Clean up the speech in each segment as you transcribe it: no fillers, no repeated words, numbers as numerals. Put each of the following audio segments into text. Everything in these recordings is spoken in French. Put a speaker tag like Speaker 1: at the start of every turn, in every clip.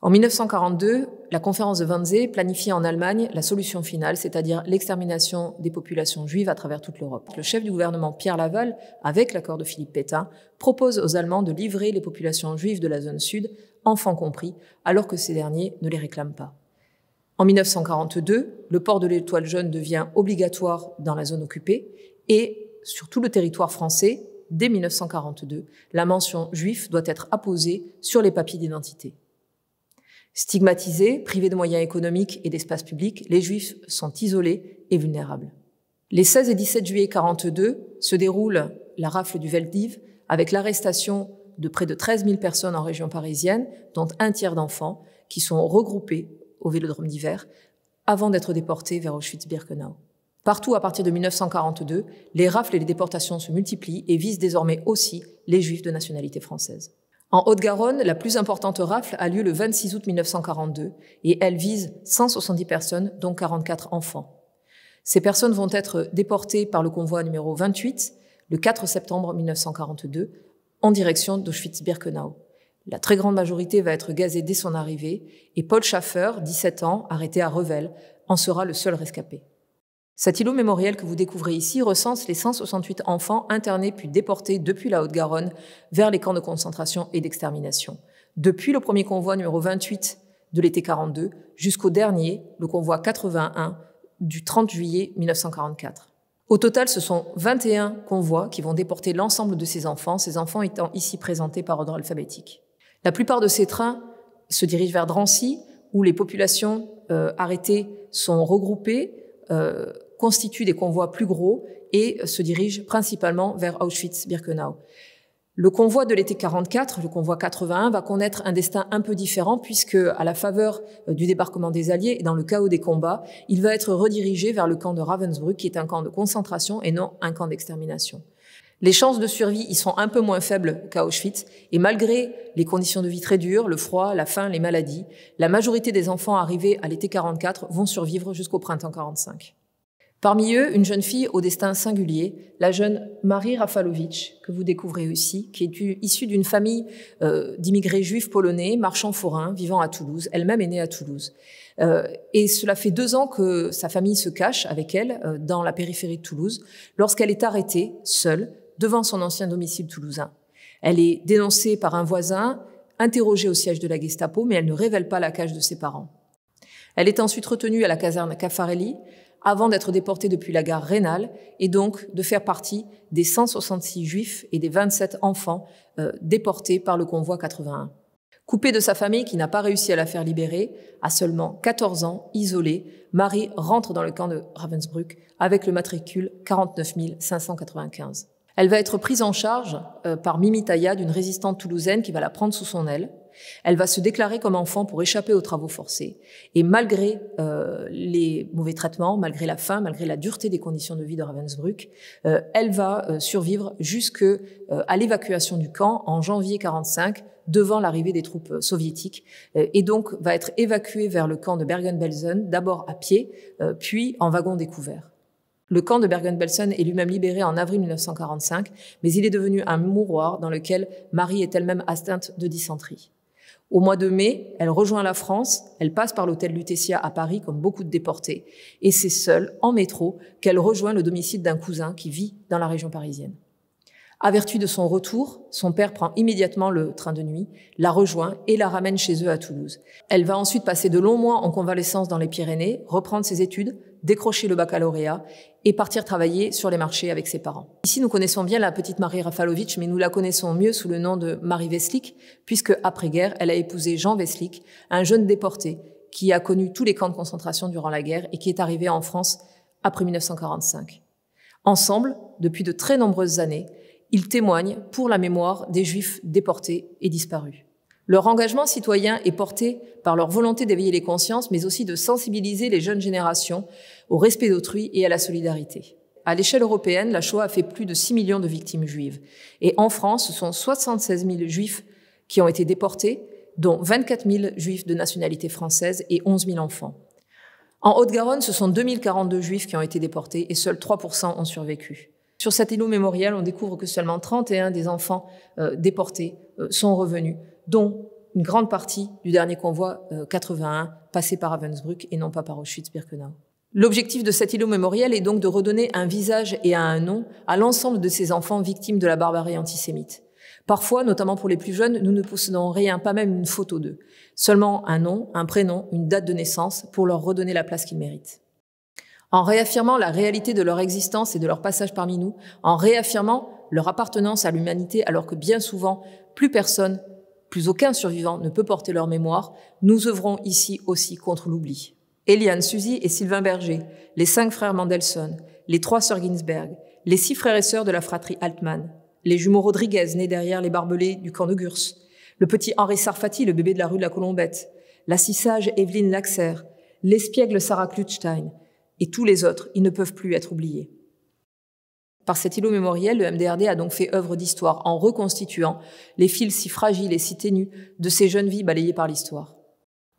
Speaker 1: En 1942, la conférence de Wannsee planifie en Allemagne la solution finale, c'est-à-dire l'extermination des populations juives à travers toute l'Europe. Le chef du gouvernement Pierre Laval, avec l'accord de Philippe Pétain, propose aux Allemands de livrer les populations juives de la zone sud, enfants compris, alors que ces derniers ne les réclament pas. En 1942, le port de l'étoile jaune devient obligatoire dans la zone occupée et sur tout le territoire français, dès 1942, la mention juif doit être apposée sur les papiers d'identité. Stigmatisés, privés de moyens économiques et d'espace public, les Juifs sont isolés et vulnérables. Les 16 et 17 juillet 1942 se déroule la rafle du Veldiv avec l'arrestation de près de 13 000 personnes en région parisienne, dont un tiers d'enfants, qui sont regroupés au Vélodrome d'hiver avant d'être déportés vers Auschwitz-Birkenau. Partout à partir de 1942, les rafles et les déportations se multiplient et visent désormais aussi les Juifs de nationalité française. En Haute-Garonne, la plus importante rafle a lieu le 26 août 1942 et elle vise 170 personnes, dont 44 enfants. Ces personnes vont être déportées par le convoi numéro 28 le 4 septembre 1942 en direction d'Auschwitz-Birkenau. La très grande majorité va être gazée dès son arrivée et Paul Schaffer, 17 ans, arrêté à Revel, en sera le seul rescapé. Cet îlot mémoriel que vous découvrez ici recense les 168 enfants internés puis déportés depuis la Haute-Garonne vers les camps de concentration et d'extermination. Depuis le premier convoi numéro 28 de l'été 42 jusqu'au dernier, le convoi 81 du 30 juillet 1944. Au total, ce sont 21 convois qui vont déporter l'ensemble de ces enfants étant ici présentés par ordre alphabétique. La plupart de ces trains se dirigent vers Drancy, où les populations arrêtées sont regroupées, constituent des convois plus gros et se dirigent principalement vers Auschwitz-Birkenau. Le convoi de l'été 44, le convoi 81, va connaître un destin un peu différent puisque, à la faveur du débarquement des Alliés et dans le chaos des combats, il va être redirigé vers le camp de Ravensbrück, qui est un camp de concentration et non un camp d'extermination. Les chances de survie y sont un peu moins faibles qu'à Auschwitz, et malgré les conditions de vie très dures, le froid, la faim, les maladies, la majorité des enfants arrivés à l'été 44 vont survivre jusqu'au printemps 45. Parmi eux, une jeune fille au destin singulier, la jeune Marie Rafalowicz, que vous découvrez aussi, qui est issue d'une famille d'immigrés juifs polonais, marchands forains, vivant à Toulouse. Elle-même est née à Toulouse. Et cela fait 2 ans que sa famille se cache avec elle dans la périphérie de Toulouse, lorsqu'elle est arrêtée, seule, devant son ancien domicile toulousain. Elle est dénoncée par un voisin, interrogée au siège de la Gestapo, mais elle ne révèle pas la cage de ses parents. Elle est ensuite retenue à la caserne Caffarelli, avant d'être déportée depuis la gare Rhénal et donc de faire partie des 166 juifs et des 27 enfants déportés par le convoi 81. Coupée de sa famille qui n'a pas réussi à la faire libérer, à seulement 14 ans, isolée, Marie rentre dans le camp de Ravensbrück avec le matricule 49 595. Elle va être prise en charge par Mimi Tayad, une résistante toulousaine qui va la prendre sous son aile. Elle va se déclarer comme enfant pour échapper aux travaux forcés. Et malgré les mauvais traitements, malgré la faim, malgré la dureté des conditions de vie de Ravensbrück, elle va survivre jusqu'à l'évacuation du camp en janvier 1945, devant l'arrivée des troupes soviétiques, et donc va être évacuée vers le camp de Bergen-Belsen, d'abord à pied, puis en wagon découvert. Le camp de Bergen-Belsen est lui-même libéré en avril 1945, mais il est devenu un mouroir dans lequel Marie est elle-même atteinte de dysenterie. Au mois de mai, elle rejoint la France, elle passe par l'hôtel Lutetia à Paris comme beaucoup de déportés, et c'est seule, en métro, qu'elle rejoint le domicile d'un cousin qui vit dans la région parisienne. Avertie de son retour, son père prend immédiatement le train de nuit, la rejoint et la ramène chez eux à Toulouse. Elle va ensuite passer de longs mois en convalescence dans les Pyrénées, reprendre ses études, décrocher le baccalauréat et partir travailler sur les marchés avec ses parents. Ici, nous connaissons bien la petite Marie Rafalowicz, mais nous la connaissons mieux sous le nom de Marie Weslik, puisque après-guerre, elle a épousé Jean Weslik, un jeune déporté qui a connu tous les camps de concentration durant la guerre et qui est arrivé en France après 1945. Ensemble, depuis de très nombreuses années, ils témoignent pour la mémoire des Juifs déportés et disparus. Leur engagement citoyen est porté par leur volonté d'éveiller les consciences, mais aussi de sensibiliser les jeunes générations au respect d'autrui et à la solidarité. À l'échelle européenne, la Shoah a fait plus de 6 millions de victimes juives. Et en France, ce sont 76 000 Juifs qui ont été déportés, dont 24 000 Juifs de nationalité française et 11 000 enfants. En Haute-Garonne, ce sont 2042 Juifs qui ont été déportés et seuls 3% ont survécu. Sur cet îlot mémorial, on découvre que seulement 31 des enfants déportés sont revenus, dont une grande partie du dernier convoi 81 passé par Ravensbrück et non pas par Auschwitz-Birkenau. L'objectif de cet îlot mémoriel est donc de redonner un visage et un nom à l'ensemble de ces enfants victimes de la barbarie antisémite. Parfois, notamment pour les plus jeunes, nous ne possédons rien, pas même une photo d'eux. Seulement un nom, un prénom, une date de naissance pour leur redonner la place qu'ils méritent. En réaffirmant la réalité de leur existence et de leur passage parmi nous, en réaffirmant leur appartenance à l'humanité alors que bien souvent, plus personne, plus aucun survivant ne peut porter leur mémoire, nous œuvrons ici aussi contre l'oubli. Eliane, Suzy et Sylvain Berger, les 5 frères Mendelssohn, les 3 sœurs Ginsberg, les 6 frères et sœurs de la fratrie Altmann, les jumeaux Rodriguez nés derrière les barbelés du camp de Gurs, le petit Henri Sarfati, le bébé de la rue de la Colombette, la si sage Evelyne Laxer, l'espiègle Sarah Klutstein, et tous les autres, ils ne peuvent plus être oubliés. Par cet îlot mémoriel, le MDRD a donc fait œuvre d'histoire en reconstituant les fils si fragiles et si ténus de ces jeunes vies balayées par l'histoire.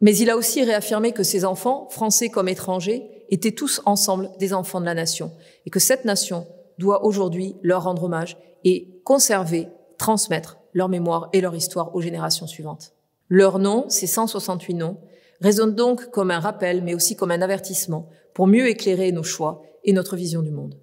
Speaker 1: Mais il a aussi réaffirmé que ces enfants, français comme étrangers, étaient tous ensemble des enfants de la nation et que cette nation doit aujourd'hui leur rendre hommage et conserver, transmettre leur mémoire et leur histoire aux générations suivantes. Leurs noms, ces 168 noms, résonnent donc comme un rappel mais aussi comme un avertissement pour mieux éclairer nos choix et notre vision du monde.